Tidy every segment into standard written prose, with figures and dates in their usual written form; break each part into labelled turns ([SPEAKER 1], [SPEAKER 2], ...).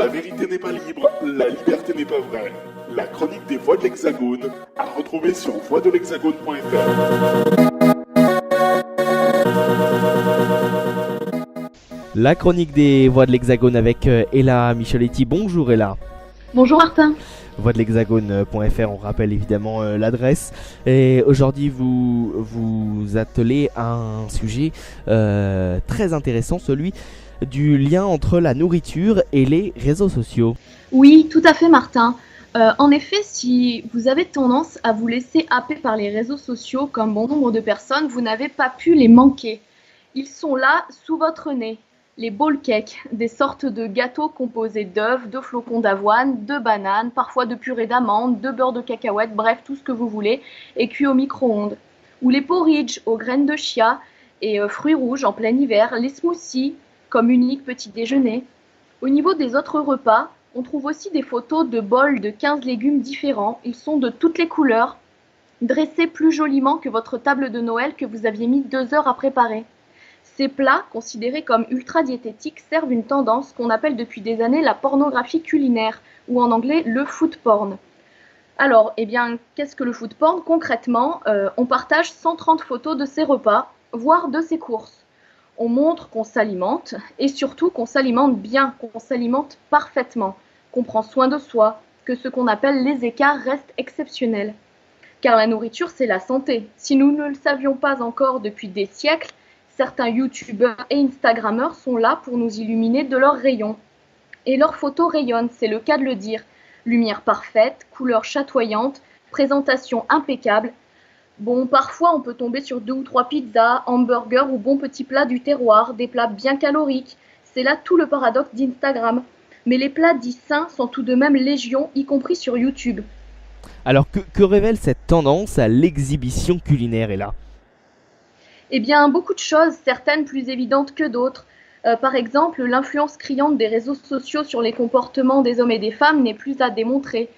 [SPEAKER 1] la vérité n'est pas libre, la liberté n'est pas vraie. La chronique des voix de l'Hexagone, à retrouver sur voixdelhexagone.fr.
[SPEAKER 2] La chronique des voix de l'Hexagone avec Ella Micheletti. Bonjour Ella.
[SPEAKER 3] Bonjour Martin.
[SPEAKER 2] Voix de l'Hexagone.fr, on rappelle évidemment l'adresse. Et aujourd'hui, vous attelez à un sujet très intéressant, celui du lien entre la nourriture et les réseaux sociaux.
[SPEAKER 3] Oui, tout à fait Martin. En effet, si vous avez tendance à vous laisser happer par les réseaux sociaux comme bon nombre de personnes, vous n'avez pas pu les manquer. Ils sont là, sous votre nez. Les bowl cakes, des sortes de gâteaux composés d'œufs, de flocons d'avoine, de bananes, parfois de purée d'amandes, de beurre de cacahuètes, bref, tout ce que vous voulez, et cuit au micro-ondes. Ou les porridge aux graines de chia et fruits rouges en plein hiver, les smoothies comme unique petit déjeuner. Au niveau des autres repas, on trouve aussi des photos de bols de 15 légumes différents. Ils sont de toutes les couleurs, dressés plus joliment que votre table de Noël que vous aviez mis 2 heures à préparer. Ces plats, considérés comme ultra-diététiques, servent une tendance qu'on appelle depuis des années la pornographie culinaire, ou en anglais le food porn. Alors, qu'est-ce que le food porn? Concrètement, on partage 130 photos de ses repas, voire de ses courses. On montre qu'on s'alimente, et surtout qu'on s'alimente bien, qu'on s'alimente parfaitement, qu'on prend soin de soi, que ce qu'on appelle les écarts restent exceptionnels. Car la nourriture, c'est la santé. Si nous ne le savions pas encore depuis des siècles, certains youtubeurs et instagrammeurs sont là pour nous illuminer de leurs rayons. Et leurs photos rayonnent, c'est le cas de le dire. Lumière parfaite, couleurs chatoyantes, présentation impeccable. Bon, parfois on peut tomber sur 2 ou 3 pizzas, hamburgers ou bons petits plats du terroir, des plats bien caloriques. C'est là tout le paradoxe d'Instagram. Mais les plats dits sains sont tout de même légion, y compris sur YouTube.
[SPEAKER 2] Alors que révèle cette tendance à l'exhibition culinaire, Ella ?
[SPEAKER 3] Eh bien, beaucoup de choses, certaines plus évidentes que d'autres. Par exemple, l'influence criante des réseaux sociaux sur les comportements des hommes et des femmes n'est plus à démontrer.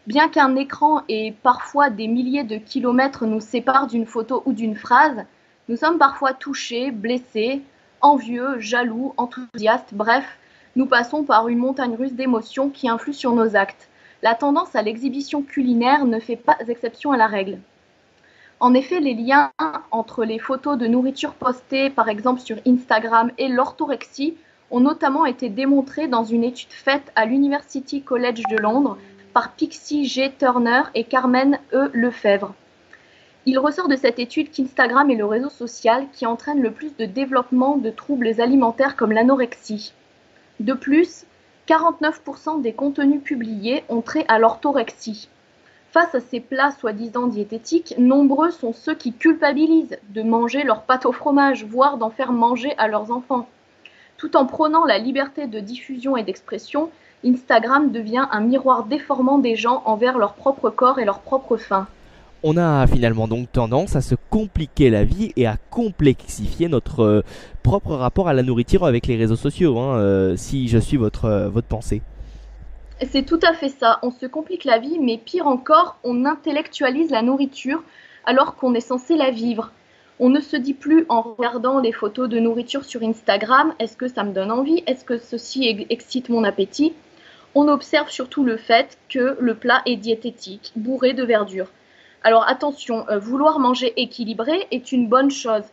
[SPEAKER 3] Bien qu'un écran et parfois des milliers de kilomètres nous séparent d'une photo ou d'une phrase, nous sommes parfois touchés, blessés, envieux, jaloux, enthousiastes, bref, nous passons par une montagne russe d'émotions qui influent sur nos actes. La tendance à l'exhibition culinaire ne fait pas exception à la règle. En effet, les liens entre les photos de nourriture postées, par exemple sur Instagram, et l'orthorexie ont notamment été démontrés dans une étude faite à l'University College de Londres par Pixie G. Turner et Carmen E. Lefebvre. Il ressort de cette étude qu'Instagram est le réseau social qui entraîne le plus de développement de troubles alimentaires comme l'anorexie. De plus, 49% des contenus publiés ont trait à l'orthorexie. Face à ces plats soi-disant diététiques, nombreux sont ceux qui culpabilisent de manger leur pâte au fromage, voire d'en faire manger à leurs enfants. Tout en prônant la liberté de diffusion et d'expression, Instagram devient un miroir déformant des gens envers leur propre corps et leur propre faim.
[SPEAKER 2] On a finalement donc tendance à se compliquer la vie et à complexifier notre propre rapport à la nourriture avec les réseaux sociaux, si je suis votre pensée.
[SPEAKER 3] C'est tout à fait ça, on se complique la vie, mais pire encore, on intellectualise la nourriture alors qu'on est censé la vivre. On ne se dit plus en regardant les photos de nourriture sur Instagram, est-ce que ça me donne envie, est-ce que ceci excite mon appétit? On observe surtout le fait que le plat est diététique, bourré de verdure. Alors attention, vouloir manger équilibré est une bonne chose,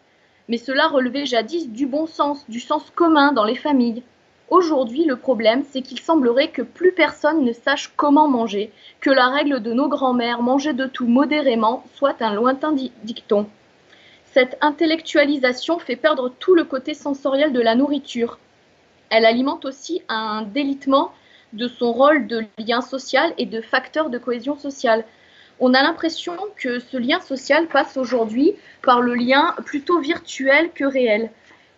[SPEAKER 3] mais cela relevait jadis du bon sens, du sens commun dans les familles. Aujourd'hui, le problème, c'est qu'il semblerait que plus personne ne sache comment manger, que la règle de nos grands-mères, manger de tout modérément, soit un lointain dicton. Cette intellectualisation fait perdre tout le côté sensoriel de la nourriture. Elle alimente aussi un délitement de son rôle de lien social et de facteur de cohésion sociale. On a l'impression que ce lien social passe aujourd'hui par le lien plutôt virtuel que réel.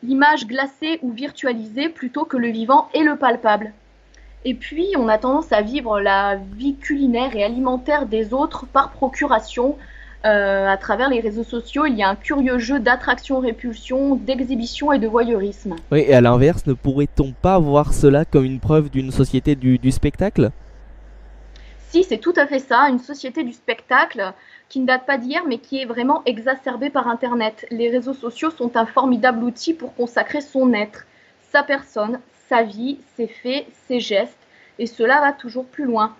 [SPEAKER 3] L'image glacée ou virtualisée plutôt que le vivant et le palpable. Et puis, on a tendance à vivre la vie culinaire et alimentaire des autres par procuration. À travers les réseaux sociaux, il y a un curieux jeu d'attraction-répulsion, d'exhibition et de voyeurisme.
[SPEAKER 2] Oui, et à l'inverse, ne pourrait-on pas voir cela comme une preuve d'une société du spectacle ?
[SPEAKER 3] Si, c'est tout à fait ça, une société du spectacle qui ne date pas d'hier, mais qui est vraiment exacerbée par Internet. Les réseaux sociaux sont un formidable outil pour consacrer son être, sa personne, sa vie, ses faits, ses gestes, Et cela va toujours plus loin.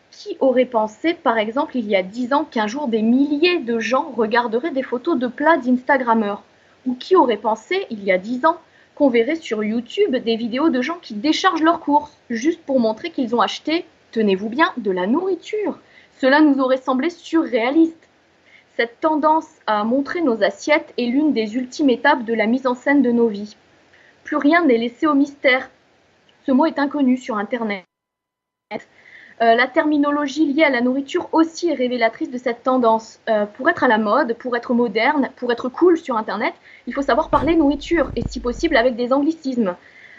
[SPEAKER 3] Qui aurait pensé, par exemple, il y a 10 ans, qu'un jour des milliers de gens regarderaient des photos de plats d'Instagrammeurs? Ou qui aurait pensé, il y a 10 ans, qu'on verrait sur YouTube des vidéos de gens qui déchargent leurs courses, juste pour montrer qu'ils ont acheté, tenez-vous bien, de la nourriture? Cela nous aurait semblé surréaliste. Cette tendance à montrer nos assiettes est l'une des ultimes étapes de la mise en scène de nos vies. Plus rien n'est laissé au mystère. Ce mot est inconnu sur Internet. La terminologie liée à la nourriture aussi est révélatrice de cette tendance. Pour être à la mode, pour être moderne, pour être cool sur Internet, il faut savoir parler nourriture, et si possible avec des anglicismes.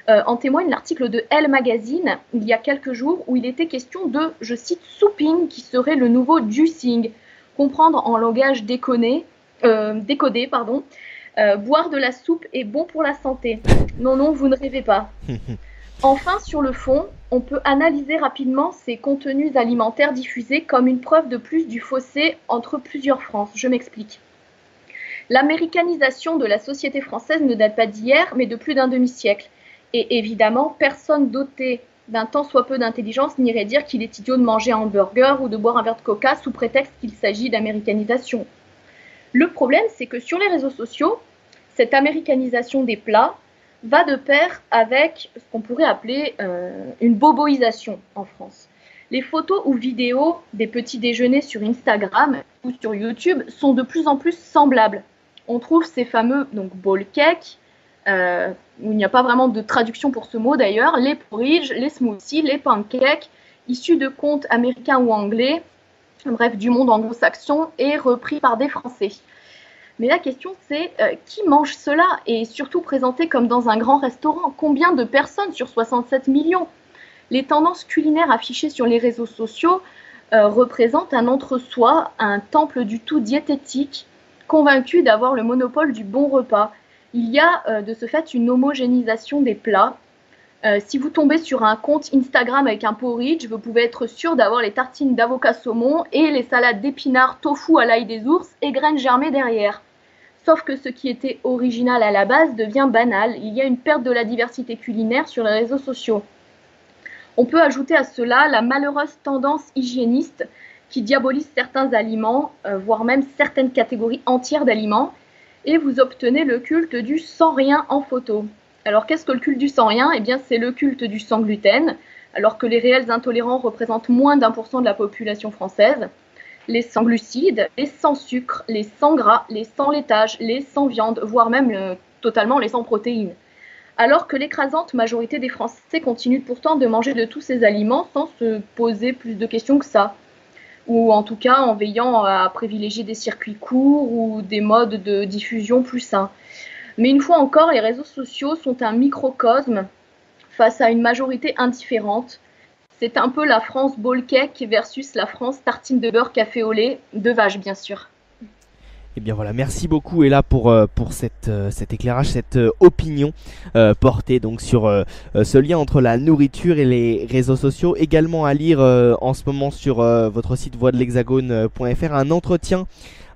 [SPEAKER 3] En témoigne l'article de Elle Magazine, il y a quelques jours, où il était question de, je cite, « souping » qui serait le nouveau juicing. Comprendre en langage décodé, boire de la soupe est bon pour la santé. Non, non, vous ne rêvez pas. Enfin, sur le fond, on peut analyser rapidement ces contenus alimentaires diffusés comme une preuve de plus du fossé entre plusieurs France. Je m'explique. L'américanisation de la société française ne date pas d'hier, mais de plus d'un demi-siècle. Et évidemment, personne doté d'un tant soit peu d'intelligence n'irait dire qu'il est idiot de manger un hamburger ou de boire un verre de coca sous prétexte qu'il s'agit d'américanisation. Le problème, c'est que sur les réseaux sociaux, cette américanisation des plats va de pair avec ce qu'on pourrait appeler une boboisation en France. Les photos ou vidéos des petits déjeuners sur Instagram ou sur YouTube sont de plus en plus semblables. On trouve ces fameux bowl cakes, où il n'y a pas vraiment de traduction pour ce mot d'ailleurs, les porridge, les smoothies, les pancakes, issus de comptes américains ou anglais, bref du monde anglo-saxon et repris par des Français. Mais la question c'est qui mange cela et surtout présenté comme dans un grand restaurant? Combien de personnes sur 67 millions? Les tendances culinaires affichées sur les réseaux sociaux représentent un entre-soi, un temple du tout diététique, convaincu d'avoir le monopole du bon repas. Il y a de ce fait une homogénéisation des plats. Si vous tombez sur un compte Instagram avec un porridge, vous pouvez être sûr d'avoir les tartines d'avocat saumon et les salades d'épinards tofu à l'ail des ours et graines germées derrière. Sauf que ce qui était original à la base devient banal. Il y a une perte de la diversité culinaire sur les réseaux sociaux. On peut ajouter à cela la malheureuse tendance hygiéniste qui diabolise certains aliments, voire même certaines catégories entières d'aliments, et vous obtenez le culte du sans rien en photo. Alors qu'est-ce que le culte du sans rien? Eh bien c'est le culte du sans gluten, alors que les réels intolérants représentent moins d'1% de la population française. Les sans glucides, les sans sucre, les sans gras, les sans laitage, les sans viande, voire même totalement les sans protéines. Alors que l'écrasante majorité des Français continuent pourtant de manger de tous ces aliments sans se poser plus de questions que ça. Ou en tout cas en veillant à privilégier des circuits courts ou des modes de diffusion plus sains. Mais une fois encore, les réseaux sociaux sont un microcosme face à une majorité indifférente. C'est un peu la France bowl cake versus la France tartine de beurre café au lait, de vache bien sûr.
[SPEAKER 2] Et bien voilà, merci beaucoup Ella pour cet éclairage, cette opinion portée donc sur ce lien entre la nourriture et les réseaux sociaux. Également à lire en ce moment sur votre site voixdelhexagone.fr un entretien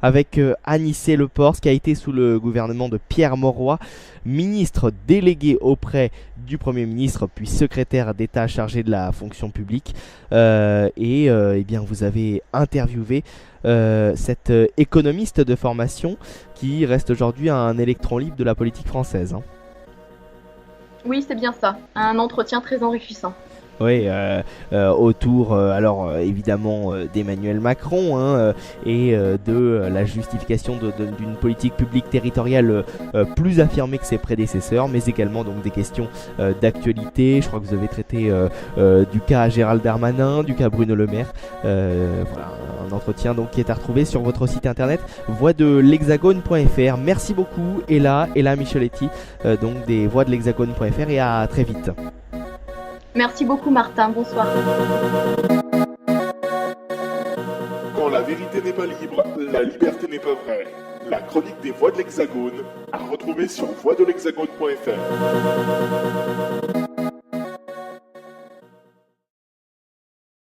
[SPEAKER 2] avec Anicet Le Pors qui a été sous le gouvernement de Pierre Mauroy, ministre délégué auprès du Premier ministre puis secrétaire d'État chargé de la fonction publique. Eh bien vous avez interviewé cet économiste de formation qui reste aujourd'hui un électron libre de la politique française.
[SPEAKER 3] Oui, c'est bien ça. Un entretien très enrichissant.
[SPEAKER 2] Oui, autour alors évidemment d'Emmanuel Macron et de la justification d'une politique publique territoriale plus affirmée que ses prédécesseurs, mais également donc des questions d'actualité. Je crois que vous avez traité du cas Gérald Darmanin, du cas Bruno Le Maire. Voilà, un entretien donc qui est à retrouver sur votre site internet voixdelhexagone.fr. Merci beaucoup Ella Micheletti donc des voixdelhexagone.fr et à très vite.
[SPEAKER 3] Merci beaucoup Martin, bonsoir.
[SPEAKER 1] Quand la vérité n'est pas libre, la liberté n'est pas vraie. La chronique des Voix de l'Hexagone à retrouver sur voixdelhexagone.fr.